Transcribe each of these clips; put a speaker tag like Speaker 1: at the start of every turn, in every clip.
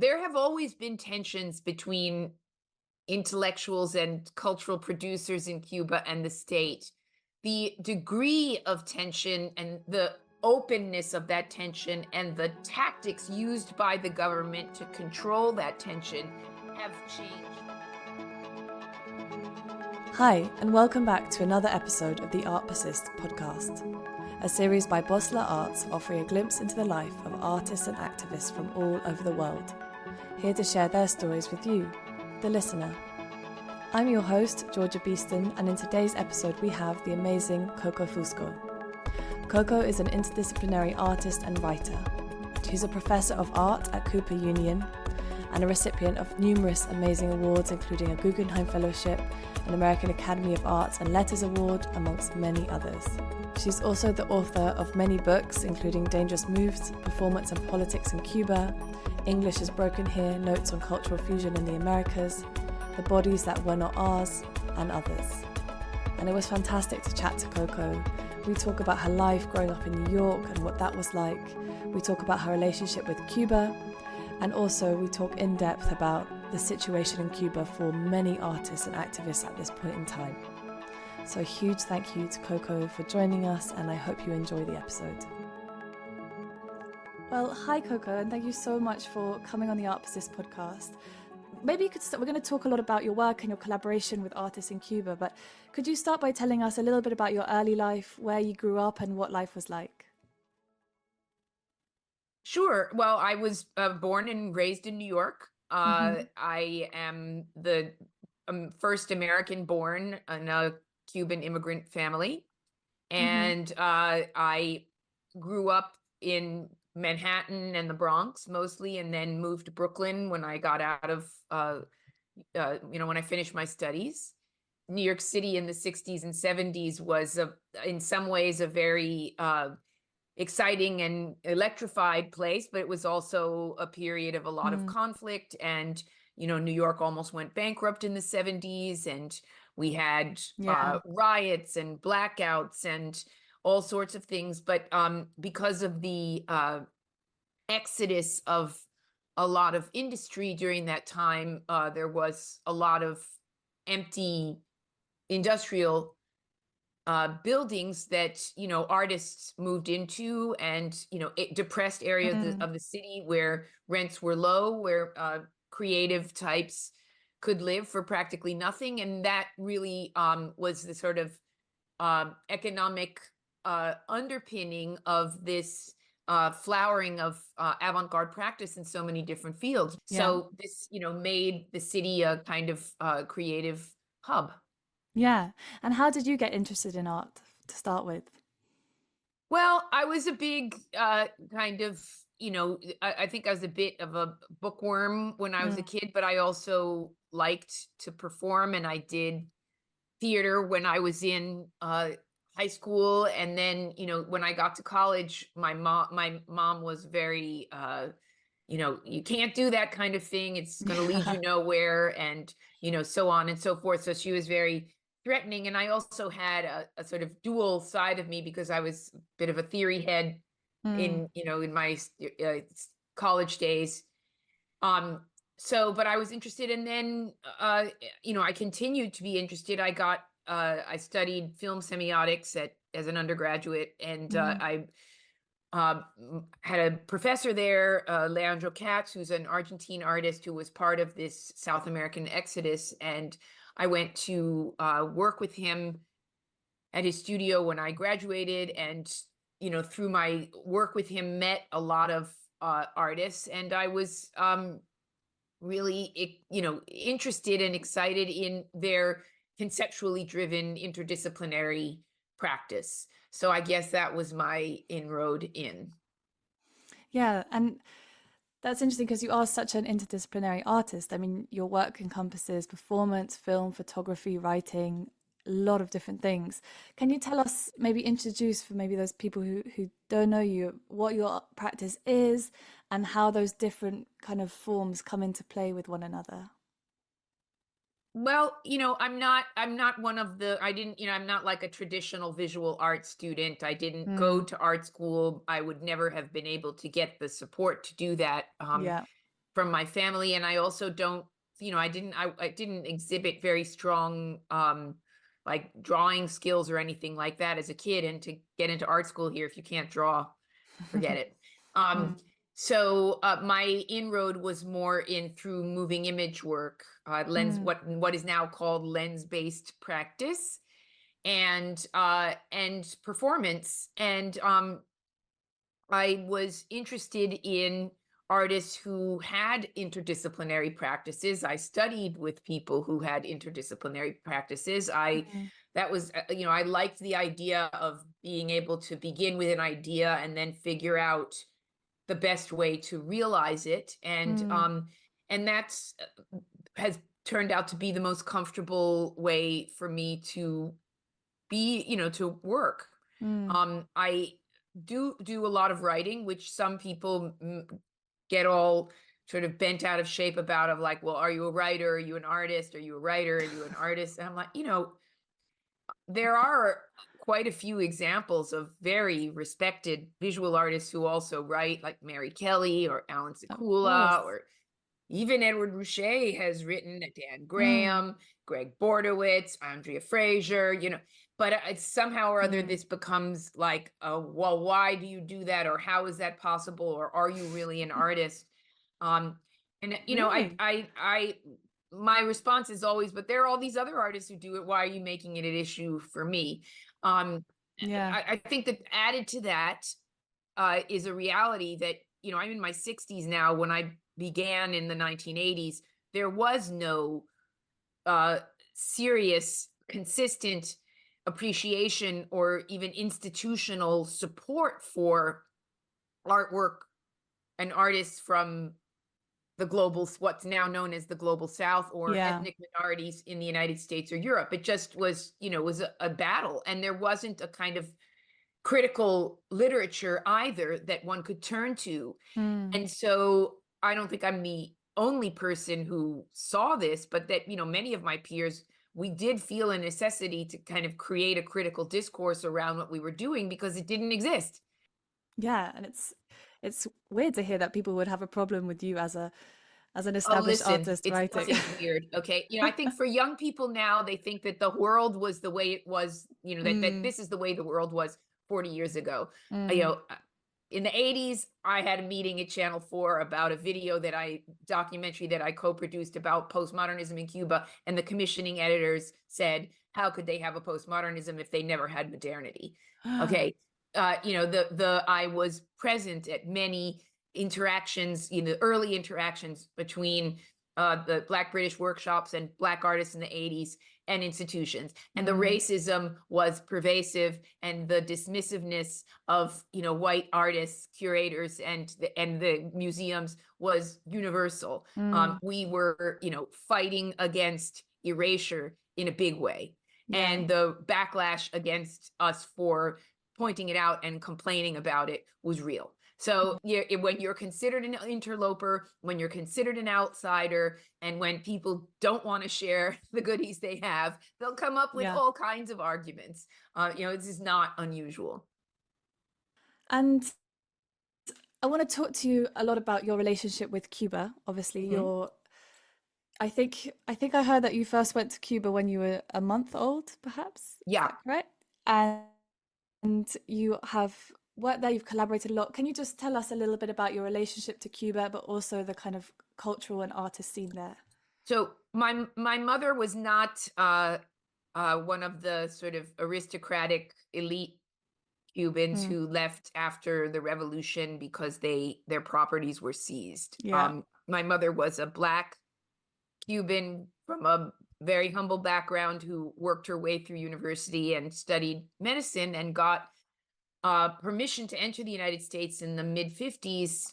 Speaker 1: there have always been tensions between intellectuals and cultural producers in Cuba and the state. The degree of tension and the openness of that tension and the tactics used by the government to control that tension have changed.
Speaker 2: Hi, and welcome back to another episode of the Art Persists podcast, a series by Bosler Arts offering a glimpse into the life of artists and activists from all over the world, here to share their stories with you, the listener. I'm your host, Georgia Beeston, and in today's episode we have the amazing Coco Fusco. Coco is an interdisciplinary artist and writer. She's a professor of art at Cooper Union and a recipient of numerous amazing awards, including a Guggenheim Fellowship, an American Academy of Arts and Letters Award, amongst many others. She's also the author of many books, including Dangerous Moves, Performance and Politics in Cuba, English is Broken Here, Notes on Cultural Fusion in the Americas, The Bodies That Were Not Ours, and others. And it was fantastic to chat to Coco. We talk about her life growing up in New York and what that was like. We talk about her relationship with Cuba, and also we talk in depth about the situation in Cuba for many artists and activists at this point in time. So a huge thank you to Coco for joining us, and I hope you enjoy the episode. Well, hi Coco, and thank you so much for coming on the Art Persists podcast. Maybe you could start, we're going to talk a lot about your work and your collaboration with artists in Cuba, but could you start by telling us a little bit about your early life, where you grew up and what life was like?
Speaker 1: Sure. Well, I was born and raised in New York. I am the first American born in a Cuban immigrant family. And I grew up in Manhattan and the Bronx mostly, and then moved to Brooklyn when I got out of, when I finished my studies. New York City in the 60s and 70s was in some ways a very exciting and electrified place, but it was also a period of a lot of conflict. And, New York almost went bankrupt in the 70s, and we had riots and blackouts and all sorts of things. But because of the exodus of a lot of industry during that time, there was a lot of empty industrial buildings that, artists moved into, and, depressed areas of the city where rents were low, where creative types could live for practically nothing. And that really was the sort of economic underpinning of this flowering of avant-garde practice in so many different fields. So this, made the city a kind of creative hub.
Speaker 2: Yeah. And how did you get interested in art to start with?
Speaker 1: Well, I was a big kind of, I think I was a bit of a bookworm when I was a kid, but I also liked to perform, and I did theater when I was in high school. And then, when I got to college, my mom was very, you can't do that kind of thing. It's going to lead you nowhere, and, so on and so forth. So she was very threatening. And I also had a sort of dual side of me, because I was a bit of a theory head in my college days. But I was interested, and then, I continued to be interested. I studied film semiotics as an undergraduate, and I had a professor there, Leandro Katz, who's an Argentine artist who was part of this South American exodus. And I went to work with him at his studio when I graduated, and, through my work with him, met a lot of artists. And I was really, interested and excited in their conceptually driven interdisciplinary practice. So I guess that was my inroad in.
Speaker 2: Yeah, and that's interesting because you are such an interdisciplinary artist. I mean, your work encompasses performance, film, photography, writing, a lot of different things. Can you tell us, maybe introduce for maybe those people who don't know you, what your practice is and how those different kind of forms come into play with one another?
Speaker 1: Well, I'm not one of the, I didn't, I'm not like a traditional visual art student. I didn't go to art school. I would never have been able to get the support to do that
Speaker 2: Yeah.
Speaker 1: from my family. And I also don't, I didn't exhibit very strong, like drawing skills or anything like that as a kid. And to get into art school here, if you can't draw, forget it.
Speaker 2: Mm.
Speaker 1: So my inroad was more in through moving image work, what is now called lens-based practice, and performance. And I was interested in artists who had interdisciplinary practices. I studied with people who had interdisciplinary practices. That was, I liked the idea of being able to begin with an idea and then figure out the best way to realize it. And that's has turned out to be the most comfortable way for me to be, to work. I do a lot of writing, which some people get all sort of bent out of shape about, of like, well, are you a writer? Are you an artist? Are you a writer? Are you an artist? And I'm like, there are quite a few examples of very respected visual artists who also write, like Mary Kelly or Alan Sekula, or even Edward Ruscha has written, Dan Graham, Greg Bordowitz, Andrea Fraser, but somehow or other, this becomes like, well, why do you do that? Or how is that possible? Or are you really an artist? And,
Speaker 2: Really?
Speaker 1: my response is always, but there are all these other artists who do it. Why are you making it an issue for me? I think that added to that is a reality that, I'm in my 60s now. When I began in the 1980s, there was no serious, consistent appreciation or even institutional support for artwork and artists from the what's now known as the global South, or ethnic minorities in the United States or Europe. It just was, was a battle. And there wasn't a kind of critical literature either that one could turn to. And so I don't think I'm the only person who saw this, but that, many of my peers, we did feel a necessity to kind of create a critical discourse around what we were doing, because it didn't exist.
Speaker 2: Yeah, and it's weird to hear that people would have a problem with you as an established artist
Speaker 1: it's
Speaker 2: writing.
Speaker 1: nothing weird. Okay. I think for young people now, they think that the world was the way it was, that this is the way the world was 40 years ago. In the 80s, I had a meeting at Channel 4 about a documentary that I co-produced about postmodernism in Cuba. And the commissioning editors said, how could they have a postmodernism if they never had modernity? Okay. I was present at many interactions, early interactions between the Black British workshops and Black artists in the 80s and institutions. And the racism was pervasive, and the dismissiveness of, white artists, curators, and the museums was universal. We were, fighting against erasure in a big way. And the backlash against us for pointing it out and complaining about it was real. So when you're considered an interloper, when you're considered an outsider, and when people don't want to share the goodies they have, they'll come up with all kinds of arguments. This is not unusual.
Speaker 2: And I want to talk to you a lot about your relationship with Cuba. Obviously, I think I heard that you first went to Cuba when you were a month old, perhaps.
Speaker 1: Yeah.
Speaker 2: Is that correct? And you have worked there, you've collaborated a lot. Can you just tell us a little bit about your relationship to Cuba, but also the kind of cultural and artist scene there?
Speaker 1: So my mother was not one of the sort of aristocratic elite Cubans who left after the revolution because their properties were seized. My mother was a Black Cuban from a very humble background who worked her way through university and studied medicine, and got permission to enter the United States in the mid-50s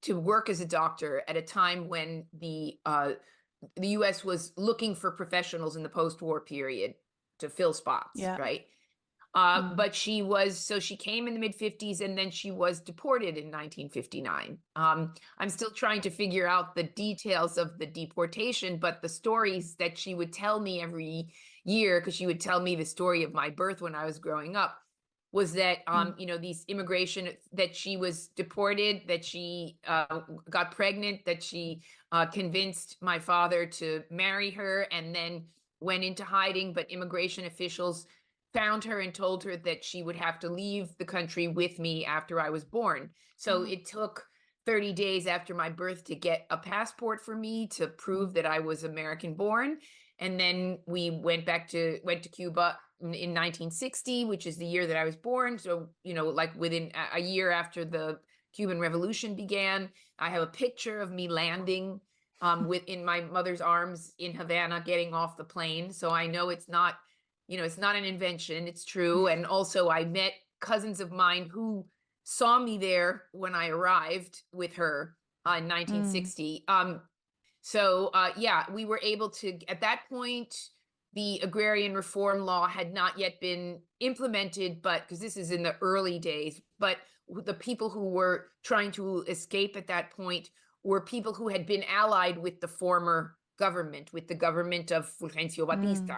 Speaker 1: to work as a doctor at a time when the U.S. was looking for professionals in the post-war period to fill spots, right? But she came in the mid-50s, and then she was deported in 1959. I'm still trying to figure out the details of the deportation, but the stories that she would tell me every year, because she would tell me the story of my birth when I was growing up, was that, these immigration, that she was deported, that she got pregnant, that she convinced my father to marry her and then went into hiding, but immigration officials found her and told her that she would have to leave the country with me after I was born. So it took 30 days after my birth to get a passport for me to prove that I was American born. And then we went to Cuba in 1960, which is the year that I was born. So, like within a year after the Cuban Revolution began, I have a picture of me landing in my mother's arms in Havana, getting off the plane. So I know it's not an invention, it's true. And also I met cousins of mine who saw me there when I arrived with her in 1960. We were able to, at that point, the agrarian reform law had not yet been implemented, but because this is in the early days, but the people who were trying to escape at that point were people who had been allied with the former government, with the government of Fulgencio Batista.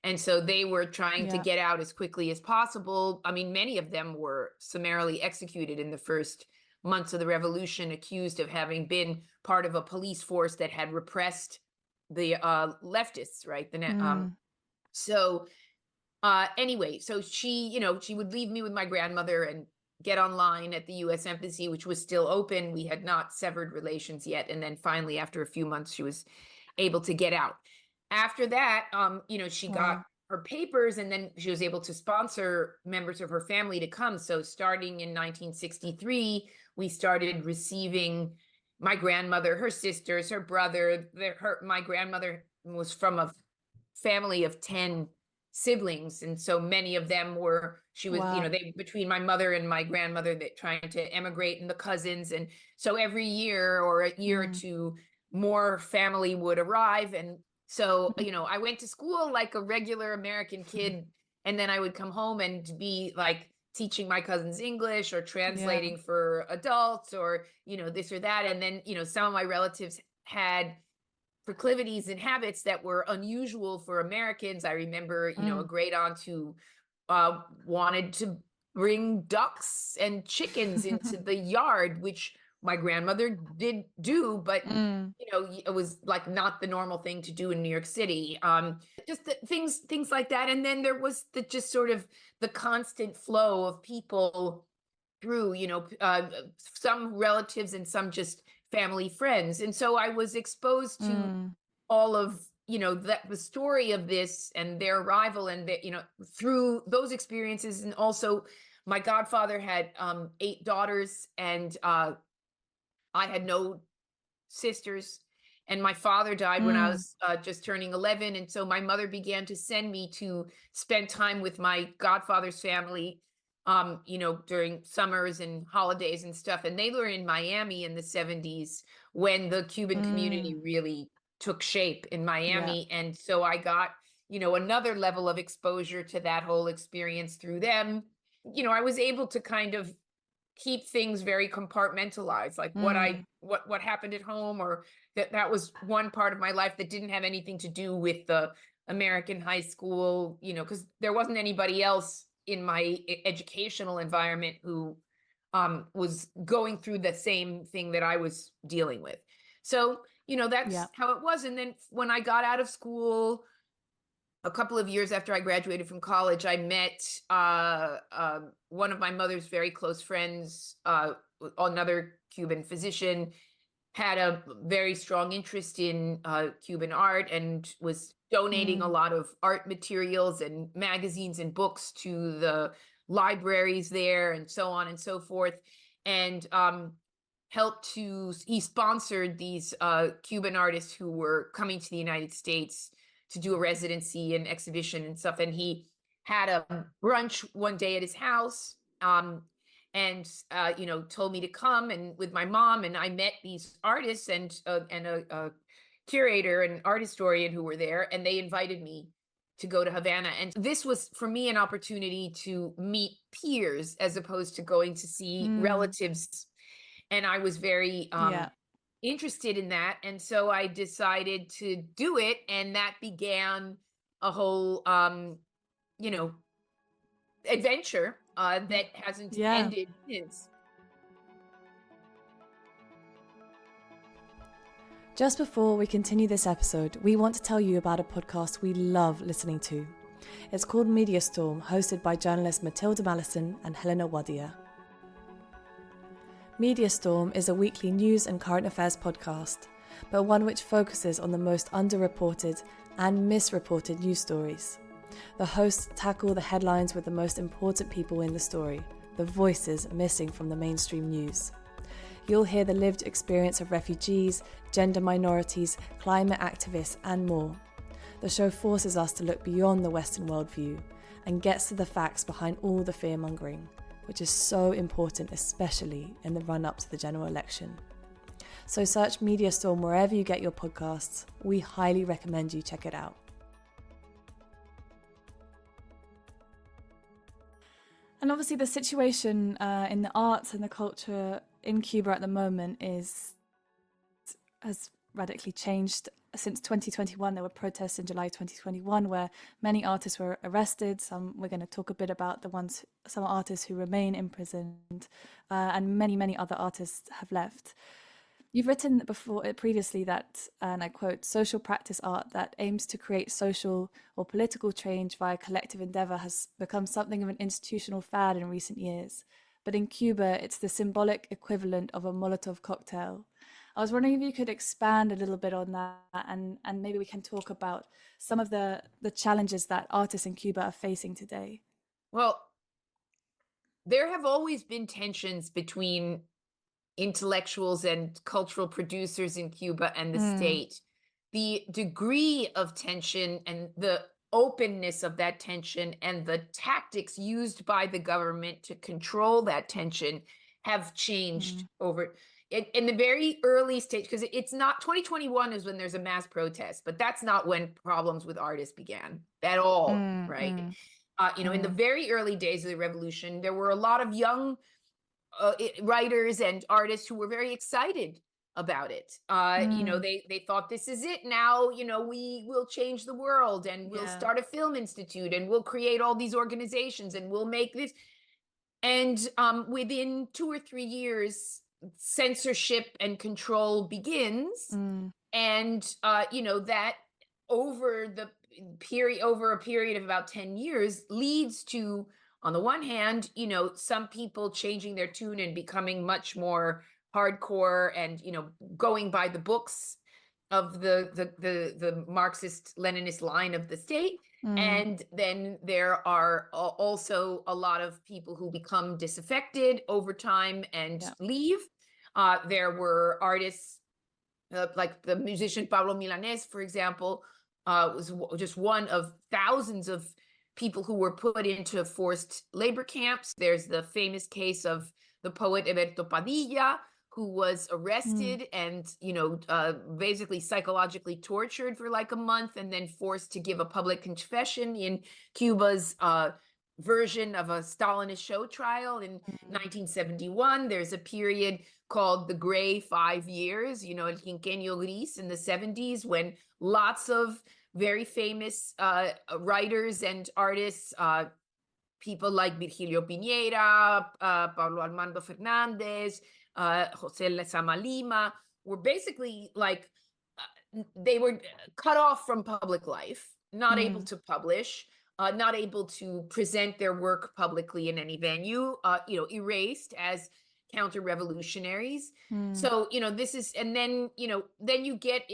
Speaker 1: And so they were trying to get out as quickly as possible. I mean, many of them were summarily executed in the first months of the revolution, accused of having been part of a police force that had repressed the leftists, right? Anyway, so she would leave me with my grandmother and get online at the U.S. Embassy, which was still open. We had not severed relations yet. And then finally, after a few months, she was able to get out. After that, she got her papers, and then she was able to sponsor members of her family to come. So starting in 1963, we started receiving my grandmother, her sisters, her brother. My grandmother was from a family of 10 siblings, and so many of them were, between my mother and my grandmother, that trying to emigrate, and the cousins. And so every year or a year or two, more family would arrive. And so, I went to school like a regular American kid, and then I would come home and be like teaching my cousins English or translating for adults, or, this or that. And then, some of my relatives had proclivities and habits that were unusual for Americans. I remember, a great aunt who wanted to bring ducks and chickens into the yard, which my grandmother did do, but it was like not the normal thing to do in New York City. Just things like that. And then there was just sort of the constant flow of people through, some relatives and some just family friends. And so I was exposed to all of, the story of this and their arrival, and through those experiences. And also my godfather had 8 daughters, and I had no sisters, and my father died when I was just turning 11. And so my mother began to send me to spend time with my godfather's family, during summers and holidays and stuff. And they were in Miami in the 70s when the Cuban community really took shape in Miami. And so I got, another level of exposure to that whole experience through them. I was able to kind of keep things very compartmentalized, like what happened at home, or that was one part of my life that didn't have anything to do with the American high school, because there wasn't anybody else in my educational environment who was going through the same thing that I was dealing with. So, that's how it was. And then when I got out of school, a couple of years after I graduated from college, I met one of my mother's very close friends, another Cuban physician, had a very strong interest in Cuban art and was donating a lot of art materials and magazines and books to the libraries there, and so on and so forth. And he sponsored these Cuban artists who were coming to the United States to do a residency and exhibition and stuff. And he had a brunch one day at his house, and told me to come, and with my mom, and I met these artists and a curator and art historian who were there, and they invited me to go to Havana. And this was for me an opportunity to meet peers as opposed to going to see relatives. And I was very interested in that. And so I decided to do it. And that began a whole, adventure that hasn't
Speaker 2: Yeah.
Speaker 1: ended since.
Speaker 2: Just before we continue this episode, we want to tell you about a podcast we love listening to. It's called Media Storm, hosted by journalists Matilda Mallison and Helena Wadia. Media Storm is a weekly news and current affairs podcast, but one which focuses on the most underreported and misreported news stories. The hosts tackle the headlines with the most important people in the story, the voices missing from the mainstream news. You'll hear the lived experience of refugees, gender minorities, climate activists, and more. The show forces us to look beyond the Western worldview and gets to the facts behind all the fear-mongering, which is so important, especially in the run-up to the general election. So search Media Storm wherever you get your podcasts. We highly recommend you check it out. And obviously the situation in the arts and the culture in Cuba at the moment has radically changed. Since 2021, there were protests in July 2021 where many artists were arrested. We're going to talk a bit about some artists who remain imprisoned, and many other artists have left. You've written previously that, and I quote, social practice art that aims to create social or political change via collective endeavor has become something of an institutional fad in recent years. But in Cuba, it's the symbolic equivalent of a Molotov cocktail. I was wondering if you could expand a little bit on that, and maybe we can talk about some of the challenges that artists in Cuba are facing today.
Speaker 1: Well, there have always been tensions between intellectuals and cultural producers in Cuba and the state. The degree of tension and the openness of that tension and the tactics used by the government to control that tension have changed over in the very early stage, because it's not 2021 is when there's a mass protest, but that's not when problems with artists began at all, right? In the very early days of the revolution, there were a lot of young writers and artists who were very excited about it. They thought, this is it now, we will change the world, and we'll start a film institute, and we'll create all these organizations, and we'll make this. And within 2 or 3 years, censorship and control begins. And that over a period of about 10 years leads to, on the one hand, some people changing their tune and becoming much more hardcore and, going by the books of the Marxist Leninist line of the state. And then there are also a lot of people who become disaffected over time and leave. There were artists like the musician Pablo Milanés, for example, was just one of thousands of people who were put into forced labor camps. There's the famous case of the poet Eberto Padilla, who was arrested and, basically psychologically tortured for like a month and then forced to give a public confession in Cuba's version of a Stalinist show trial in 1971. There's a period called the Gray 5 Years, El Quinquenio Gris in the 70s, when lots of very famous writers and artists, people like Virgilio Piñera, Pablo Armando Fernández, José Lezama Lima, were basically like, they were cut off from public life, not able to publish, not able to present their work publicly in any venue, erased as counter-revolutionaries. So, this is, and then, then you get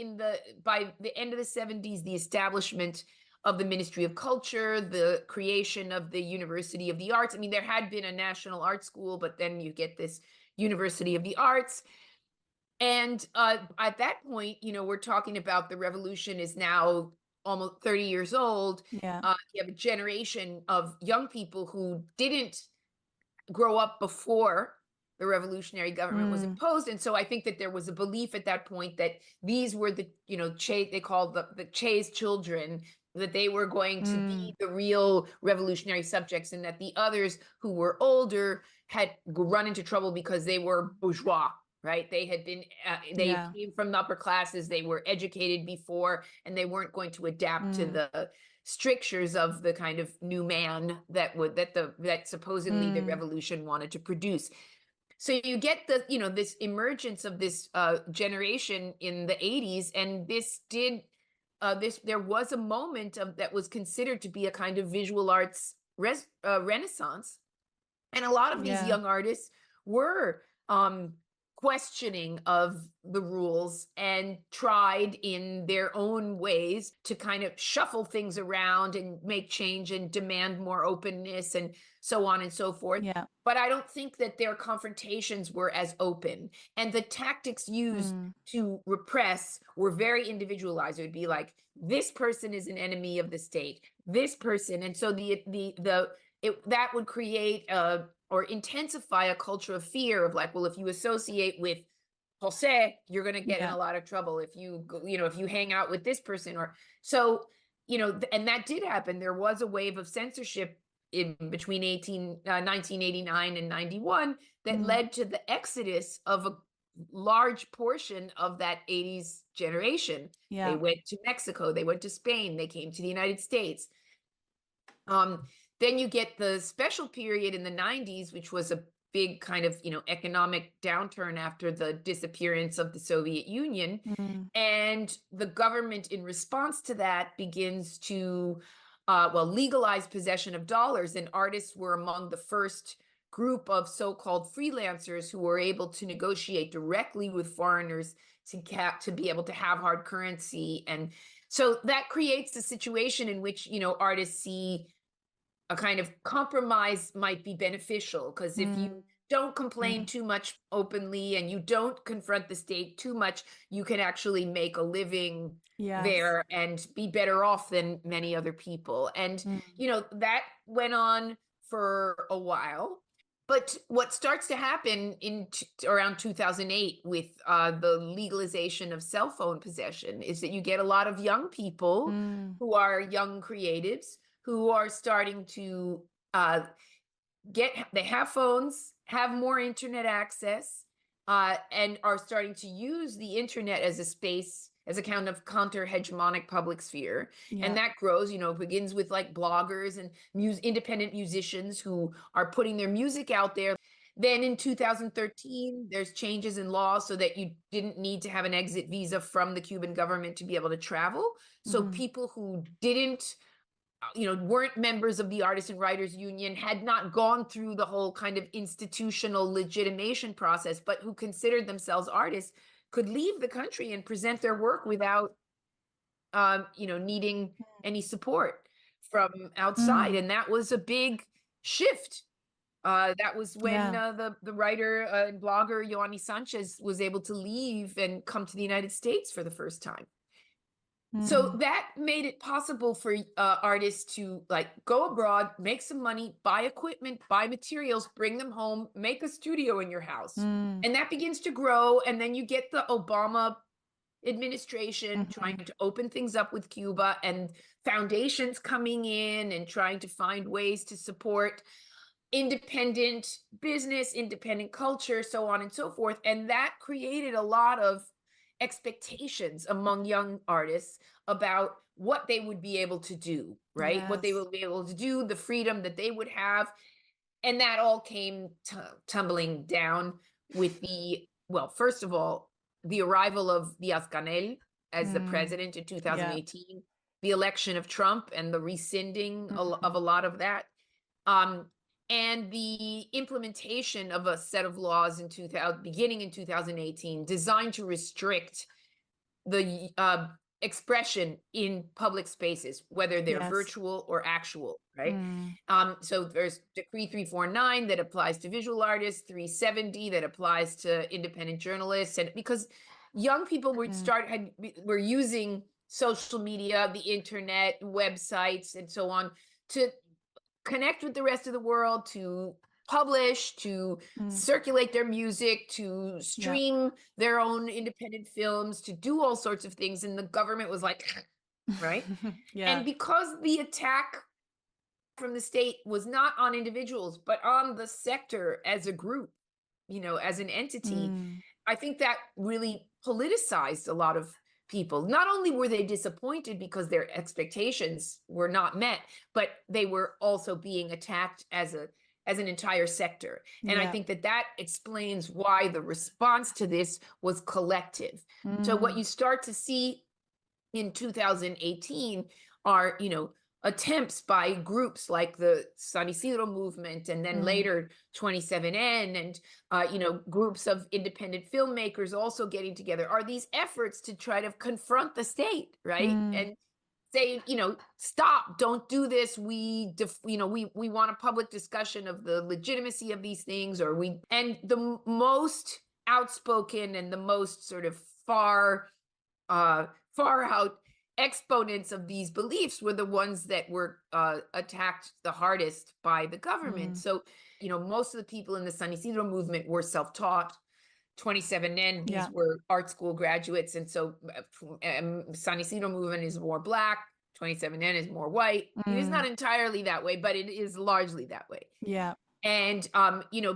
Speaker 1: by the end of the 70s, the establishment of the Ministry of Culture, the creation of the University of the Arts. I mean, there had been a national art school, but then you get this University of the Arts. And at that point, we're talking about the revolution is now almost 30 years old. You have a generation of young people who didn't grow up before the revolutionary government was imposed. And so I think that there was a belief at that point that these were the, they called the Che's children, that they were going to be the real revolutionary subjects, and that the others who were older had run into trouble because they were bourgeois, right? They had been, they came from the upper classes, they were educated before, and they weren't going to adapt to strictures of the kind of new man that supposedly the revolution wanted to produce. So you get this emergence of this generation in the 80s, and there was a moment that was considered to be a kind of visual arts renaissance, and a lot of these young artists were questioning of the rules and tried in their own ways to kind of shuffle things around and make change and demand more openness and so on and so forth.
Speaker 2: Yeah.
Speaker 1: But I don't think that their confrontations were as open, and the tactics used to repress were very individualized. It would be like, this person is an enemy of the state, this person, and so that would create or intensify a culture of fear of like, well, if you associate with Jose, you're going to get in a lot of trouble. If if you hang out with this person, or so, and that did happen. There was a wave of censorship in between 1989 and 91 that led to the exodus of a large portion of that 80s generation.
Speaker 2: Yeah.
Speaker 1: They went to Mexico, they went to Spain, they came to the United States. Then you get the special period in the 90s, which was a big kind of, economic downturn after the disappearance of the Soviet Union. And the government, in response to that, begins to, legalize possession of dollars. And artists were among the first group of so-called freelancers who were able to negotiate directly with foreigners to be able to have hard currency. And so that creates a situation in which, artists see a kind of compromise might be beneficial, because if you don't complain too much openly and you don't confront the state too much, you can actually make a living there and be better off than many other people. And, that went on for a while. But what starts to happen around 2008 with the legalization of cell phone possession is that you get a lot of young people who are young creatives who are starting to they have phones, have more internet access, and are starting to use the internet as a space, as a kind of counter-hegemonic public sphere. And that grows, begins with like bloggers and independent musicians who are putting their music out there. Then in 2013, there's changes in law so that you didn't need to have an exit visa from the Cuban government to be able to travel. So people who weren't members of the Artists and Writers Union, had not gone through the whole kind of institutional legitimation process, but who considered themselves artists, could leave the country and present their work without, needing any support from outside. And that was a big shift. That was when the writer and blogger Yoani Sanchez was able to leave and come to the United States for the first time. So that made it possible for artists to go abroad, make some money, buy equipment, buy materials, bring them home, make a studio in your house. And that begins to grow. And then you get the Obama administration trying to open things up with Cuba, and foundations coming in and trying to find ways to support independent business, independent culture, so on and so forth. And that created a lot of expectations among young artists about what they would be able to do, right? What they will be able to do, the freedom that they would have. And that all came tumbling down with first of all, the arrival of Diaz-Canel as the president in 2018, the election of Trump and the rescinding of a lot of that, and the implementation of a set of laws beginning in 2018, designed to restrict the expression in public spaces, whether they're virtual or actual, right? So there's Decree 349 that applies to visual artists, 370 that applies to independent journalists, and because young people were using social media, the internet, websites, and so on to connect with the rest of the world, to publish, to circulate their music, to stream their own independent films, to do all sorts of things. And the government was like, right? And because the attack from the state was not on individuals, but on the sector as a group, as an entity, I think that really politicized a lot of people. Not only were they disappointed because their expectations were not met, but they were also being attacked as an entire sector. And I think that explains why the response to this was collective. So what you start to see in 2018 are, attempts by groups like the San Isidro movement, and then later 27N, and groups of independent filmmakers also getting together, are these efforts to try to confront the state, right? And say, stop, don't do this. We want a public discussion of the legitimacy of these things, and the most outspoken and the most sort of far out exponents of these beliefs were the ones that were attacked the hardest by the government. So, most of the people in the San Isidro movement were self-taught. 27N, these were art school graduates. And so San Isidro movement is more Black, 27N is more white. It is not entirely that way, but it is largely that way.
Speaker 2: Yeah.
Speaker 1: And,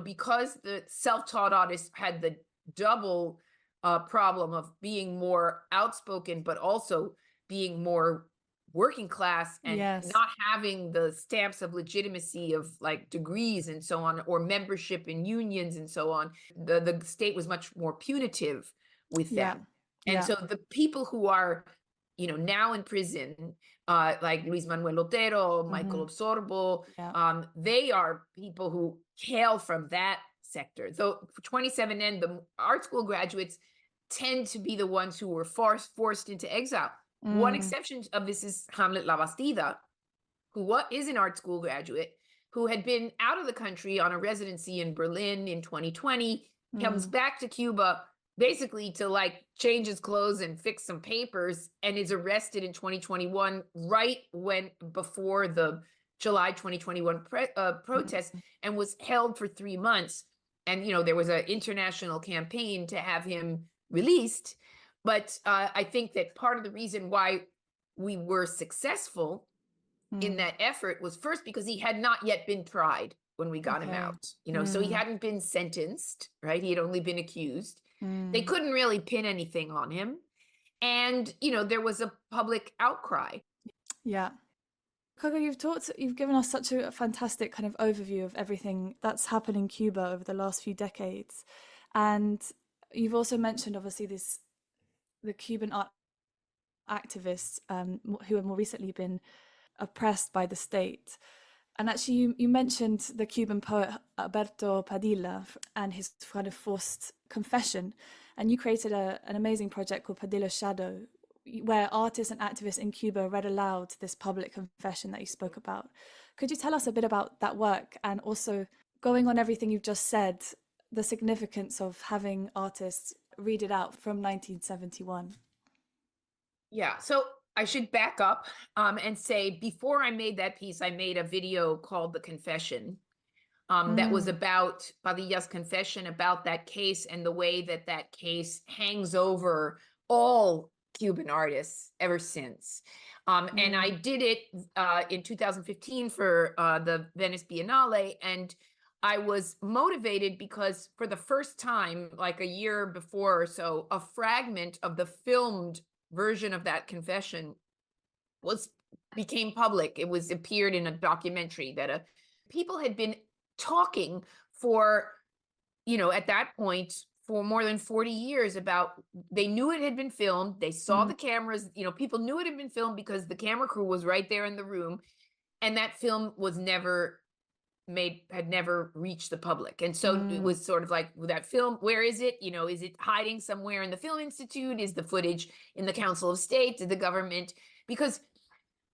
Speaker 1: because the self-taught artists had the double problem of being more outspoken, but also being more working class and not having the stamps of legitimacy of like degrees and so on, or membership in unions and so on, the state was much more punitive with them. And so the people who are, now in prison, like Luis Manuel Otero, Michael Absorbo, they are people who hail from that sector. Though for 27N, the art school graduates tend to be the ones who were forced into exile. One exception of this is Hamlet Labastida, who is an art school graduate, who had been out of the country on a residency in Berlin in 2020, comes back to Cuba basically to like change his clothes and fix some papers, and is arrested in 2021, right before the July 2021 protest, and was held for 3 months. And, there was an international campaign to have him released. But I think that part of the reason why we were successful in that effort was first because he had not yet been tried when we got him out, so he hadn't been sentenced, right? He had only been accused. They couldn't really pin anything on him. And, there was a public outcry.
Speaker 2: Yeah. Coco, you've given us such a fantastic kind of overview of everything that's happened in Cuba over the last few decades. And you've also mentioned, obviously, the Cuban art activists who have more recently been oppressed by the state. And actually, you mentioned the Cuban poet Alberto Padilla and his kind of forced confession. And you created an amazing project called Padilla's Shadow, where artists and activists in Cuba read aloud this public confession that you spoke about. Could you tell us a bit about that work, and also, going on everything you've just said, the significance of having artists read it out from 1971?
Speaker 1: Yeah, so I should back up and say, before I made that piece, I made a video called The Confession that was about Padilla's confession, about that case, and the way that case hangs over all Cuban artists ever since. And I did it in 2015 for the Venice Biennale, and I was motivated because for the first time, like a year before or so, a fragment of the filmed version of that confession became public. It appeared in a documentary that people had been talking for, at that point, for more than 40 years about. They knew it had been filmed. They saw the cameras, people knew it had been filmed because the camera crew was right there in the room, and that film was never had never reached the public. And so it was sort of like, that film, where is it? Is it hiding somewhere in the Film Institute? Is the footage in the Council of State? Did the government? Because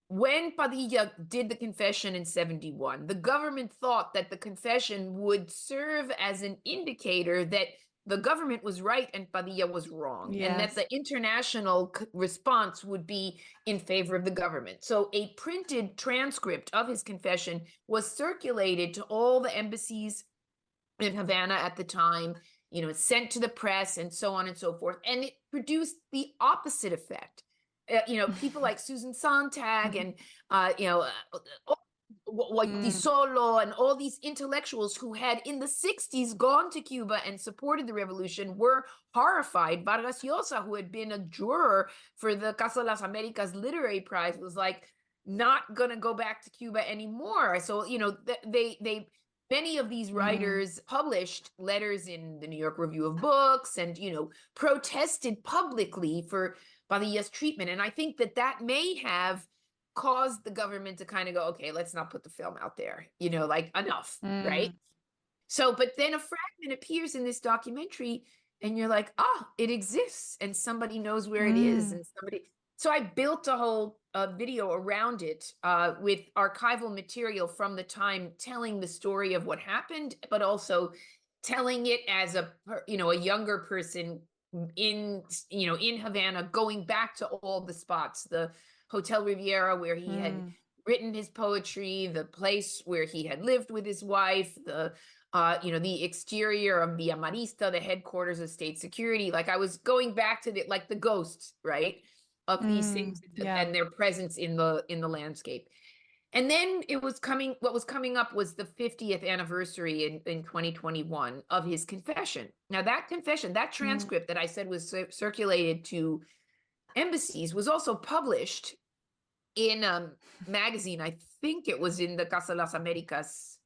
Speaker 1: when Padilla did the confession in 71, the government thought that the confession would serve as an indicator that the government was right and Padilla was wrong, and that the international response would be in favor of the government. So a printed transcript of his confession was circulated to all the embassies in Havana at the time, sent to the press and so on and so forth. And it produced the opposite effect. People like Susan Sontag and, Solo and all these intellectuals who had in the 60s gone to Cuba and supported the revolution were horrified. Vargas Llosa, who had been a juror for the Casa de las Americas Literary Prize, was like not going to go back to Cuba anymore. So, many of these writers published letters in the New York Review of Books and, protested publicly for Padilla's treatment. And I think that may have caused the government to kind of go, okay, let's not put the film out there, enough, right? So, but then a fragment appears in this documentary and you're like, it exists and somebody knows where it is and so I built a whole video around it with archival material from the time, telling the story of what happened, but also telling it as a younger person in Havana, going back to all the spots, the Hotel Riviera where he had written his poetry, the place where he had lived with his wife, the exterior of the Amarista, the headquarters of state security. Like I was going back to the ghosts, right, of these things and their presence in the landscape. And then what was coming up was the 50th anniversary in 2021 of his confession. Now that confession, that transcript that I said was circulated to embassies, was also published in a magazine. I think it was in the Casa de las Americas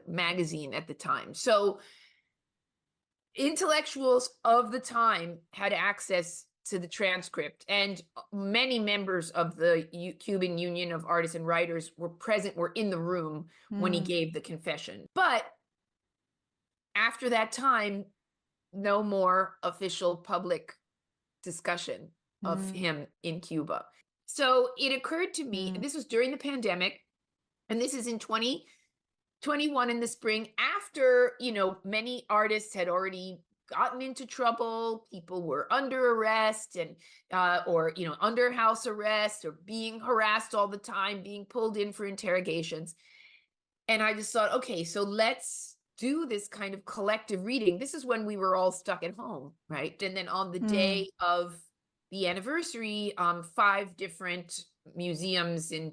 Speaker 1: magazine at the time. So intellectuals of the time had access to the transcript, and many members of the Cuban Union of Artists and Writers were in the room when he gave the confession. But after that time, no more official public discussion of him in Cuba. So it occurred to me, and this was during the pandemic, and this is in 2021 in the spring, after, many artists had already gotten into trouble, people were under arrest and or under house arrest or being harassed all the time, being pulled in for interrogations. And I just thought, okay, so let's do this kind of collective reading. This is when we were all stuck at home, right? And then on the day of the anniversary, 5 different museums in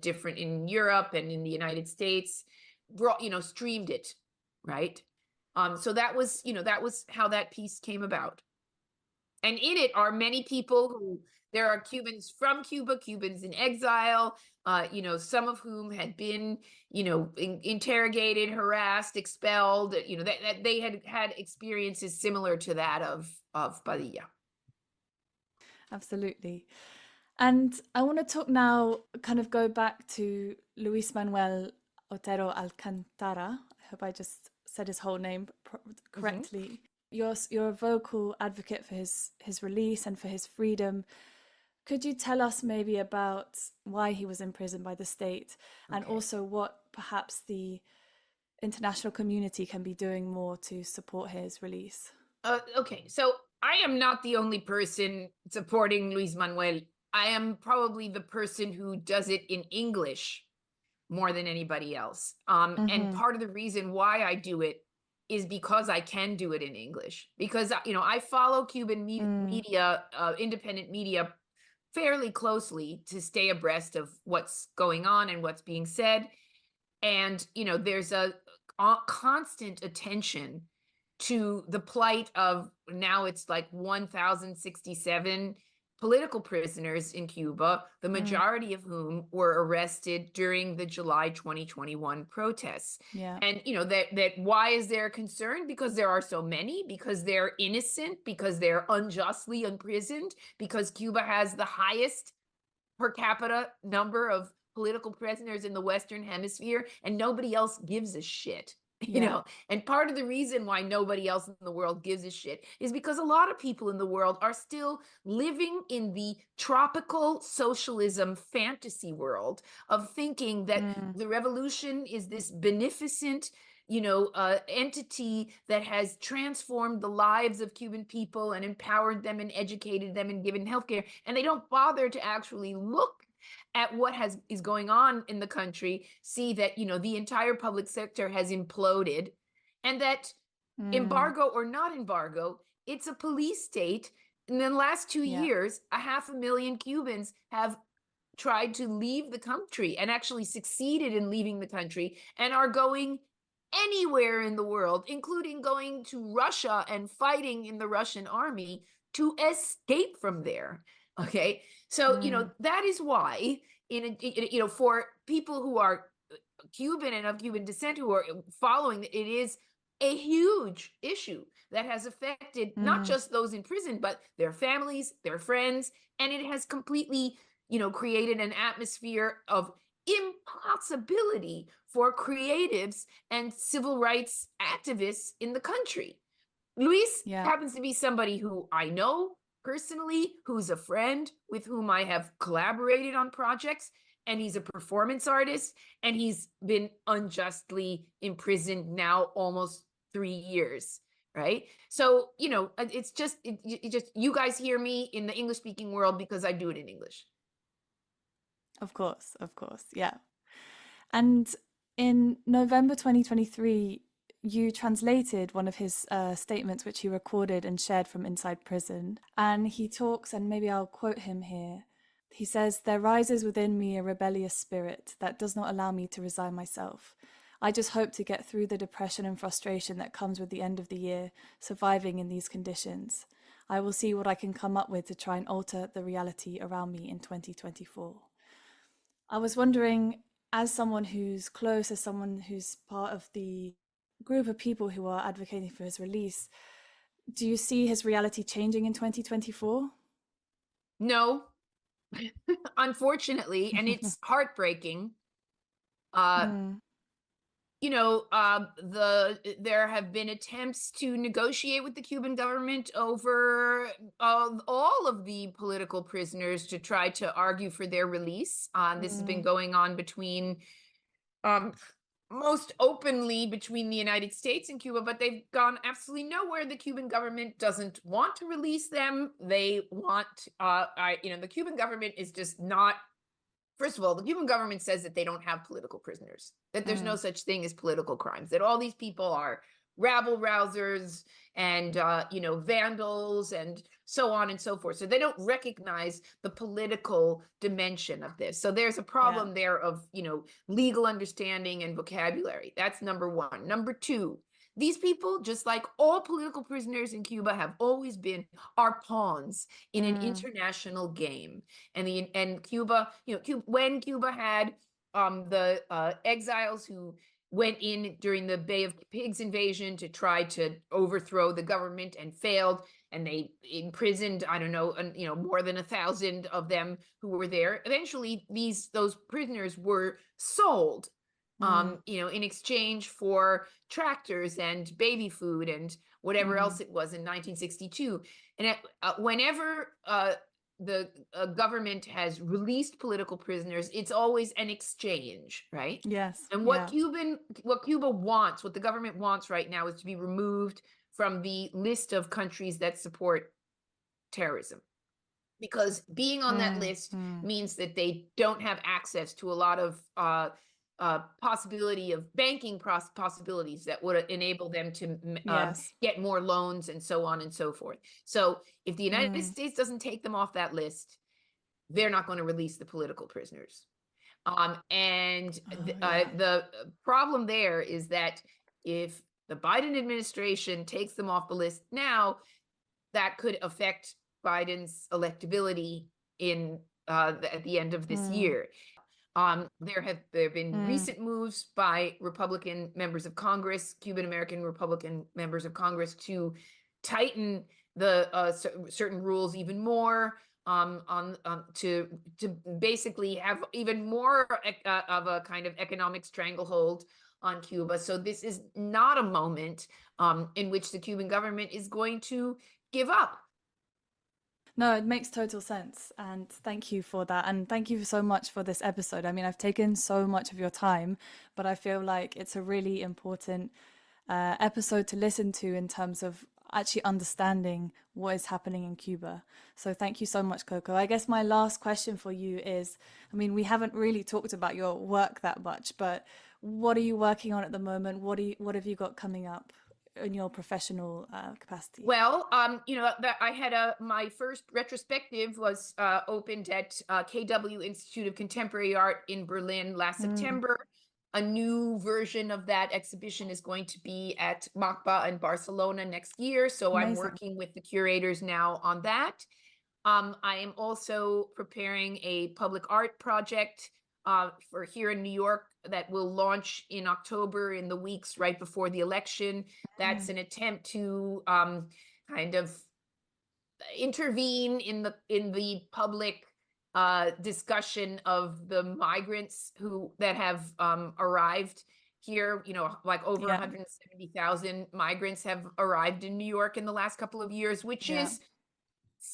Speaker 1: Europe and in the United States streamed it, right? So that was how that piece came about. And in it are many people there are Cubans from Cuba, Cubans in exile, some of whom had been, interrogated, harassed, expelled, that they had experiences similar to that of Padilla.
Speaker 2: Absolutely. And I want to talk now, kind of go back to Luis Manuel Otero Alcántara. I hope I just said his whole name correctly. You're a vocal advocate for his release and for his freedom. Could you tell us maybe about why he was imprisoned by the state, and also what perhaps the international community can be doing more to support his release?
Speaker 1: Okay, so I am not the only person supporting Luis Manuel. I am probably the person who does it in English more than anybody else. And part of the reason why I do it is because I can do it in English. Because, I follow Cuban media, independent media, fairly closely to stay abreast of what's going on and what's being said. And, there's a constant attention to the plight of, now it's like 1,067 political prisoners in Cuba, the majority of whom were arrested during the July 2021 protests.
Speaker 2: Yeah.
Speaker 1: And, that why is there concern? Because there are so many, because they're innocent, because they're unjustly imprisoned, because Cuba has the highest per capita number of political prisoners in the Western Hemisphere, and nobody else gives a shit. And part of the reason why nobody else in the world gives a shit is because a lot of people in the world are still living in the tropical socialism fantasy world of thinking that the revolution is this beneficent, entity that has transformed the lives of Cuban people and empowered them and educated them and given healthcare. And they don't bother to actually look at what is going on in the country, see that, the entire public sector has imploded, and that embargo or not embargo, it's a police state. In the last 2 years, 500,000 Cubans have tried to leave the country and actually succeeded in leaving the country and are going anywhere in the world, including going to Russia and fighting in the Russian army to escape from there. Okay. So, that is why for people who are Cuban and of Cuban descent who are following, it is a huge issue that has affected not just those in prison, but their families, their friends, and it has completely, created an atmosphere of impossibility for creatives and civil rights activists in the country. Luis happens to be somebody who I know personally, who's a friend with whom I have collaborated on projects, and he's a performance artist, and he's been unjustly imprisoned now almost 3 years. Right. So, it's just, you guys hear me in the English speaking world because I do it in English.
Speaker 2: Of course. Yeah. And in November 2023, you translated one of his statements, which he recorded and shared from inside prison. And he talks, and maybe I'll quote him here. He says, "There rises within me a rebellious spirit that does not allow me to resign myself. I just hope to get through the depression and frustration that comes with the end of the year, surviving in these conditions. I will see what I can come up with to try and alter the reality around me in 2024. I was wondering, as someone who's close, as someone who's part of the group of people who are advocating for his release, do you see his reality changing in 2024?
Speaker 1: No, unfortunately, and it's heartbreaking. There have been attempts to negotiate with the Cuban government over all of the political prisoners to try to argue for their release. This has been going on between most openly between the United States and Cuba, but they've gone absolutely nowhere. The Cuban government doesn't want to release them. They want, the Cuban government is just not. First of all, the Cuban government says that they don't have political prisoners, that there's no such thing as political crimes, that all these people are rabble rousers and, vandals and so on and so forth. So they don't recognize the political dimension of this. So there's a problem there of, legal understanding and vocabulary. That's number one. Number two, these people, just like all political prisoners in Cuba have always been, are pawns in an international game. And Cuba, when Cuba had the exiles who went in during the Bay of Pigs invasion to try to overthrow the government and failed, and they imprisoned, I don't know, more than 1,000 of them who were there. Eventually, those prisoners were sold in exchange for tractors and baby food and whatever else it was in 1962. And whenever the government has released political prisoners, it's always an exchange, right?
Speaker 2: Yes.
Speaker 1: And what Cuba wants, what the government wants right now, is to be removed from the list of countries that support terrorism. Because being on that list means that they don't have access to a lot of possibility of banking possibilities that would enable them to get more loans and so on and so forth. So if the United States doesn't take them off that list, they're not going to release the political prisoners. The problem there is that if the Biden administration takes them off the list now, that could affect Biden's electability at the end of this year. There have been recent moves by Republican members of Congress, Cuban American Republican members of Congress, to tighten the certain rules even more, to basically have even more of a kind of economic stranglehold on Cuba. So this is not a moment in which the Cuban government is going to give up.
Speaker 2: No, it makes total sense. And thank you for that. And thank you so much for this episode. I mean, I've taken so much of your time, but I feel like it's a really important episode to listen to in terms of actually understanding what is happening in Cuba. So thank you so much, Coco. I guess my last question for you is, I mean, we haven't really talked about your work that much, but what are you working on at the moment? What have you got coming up in your professional capacity?
Speaker 1: Well, I had my first retrospective was opened at KW Institute of Contemporary Art in Berlin last September. A new version of that exhibition is going to be at MACBA in Barcelona next year. So
Speaker 2: Amazing.
Speaker 1: I'm working with the curators now on that. I am also preparing a public art project for here in New York that will launch in October, in the weeks right before the election. That's an attempt to kind of intervene in the public discussion of the migrants that have arrived here. Like over 170,000 migrants have arrived in New York in the last couple of years, which is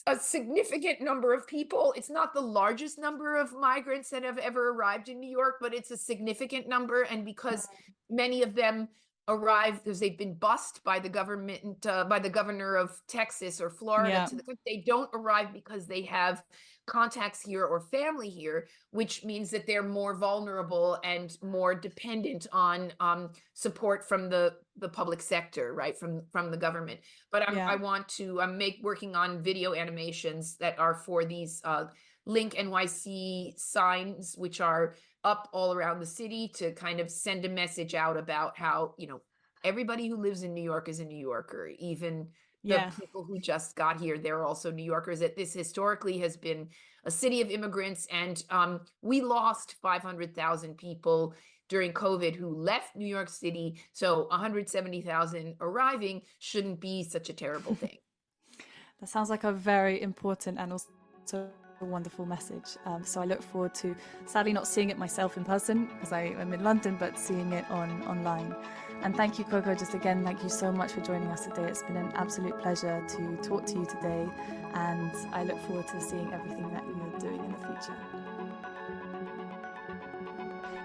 Speaker 1: a significant number of people. It's not the largest number of migrants that have ever arrived in New York, but it's a significant number. And because many of them arrived because they've been bused by the government, by the governor of Texas or Florida to the country, they don't arrive because they have contacts here or family here, which means that they're more vulnerable and more dependent on support from the public sector, right, from the government. But I want to working on video animations that are for these Link NYC signs, which are up all around the city, to kind of send a message out about how, everybody who lives in New York is a New Yorker, even the people who just got here, they're also New Yorkers. That this historically has been a city of immigrants, and we lost 500,000 people during COVID who left New York City. So 170,000 arriving shouldn't be such a terrible thing.
Speaker 2: That sounds like a very important and also a wonderful message. So I look forward to, sadly not seeing it myself in person because I am in London, but seeing it online. And thank you, Coco. Just again, thank you so much for joining us today. It's been an absolute pleasure to talk to you today, and I look forward to seeing everything that you're doing in the future.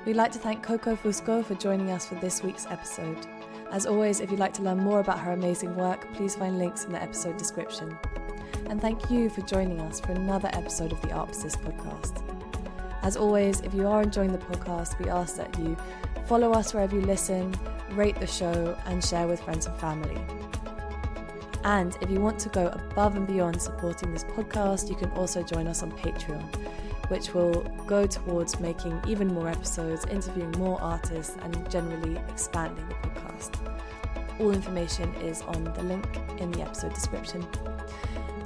Speaker 2: We'd like to thank Coco Fusco for joining us for this week's episode. As always, if you'd like to learn more about her amazing work, please find links in the episode description. And thank you for joining us for another episode of the Art Persists podcast. As always, if you are enjoying the podcast, we ask that you follow us wherever you listen, rate the show, and share with friends and family. And if you want to go above and beyond supporting this podcast, you can also join us on Patreon, which will go towards making even more episodes, interviewing more artists, and generally expanding the podcast. All information is on the link in the episode description.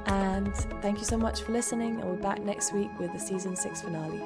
Speaker 2: And thank you so much for listening, and we're back next week with the season 6 finale.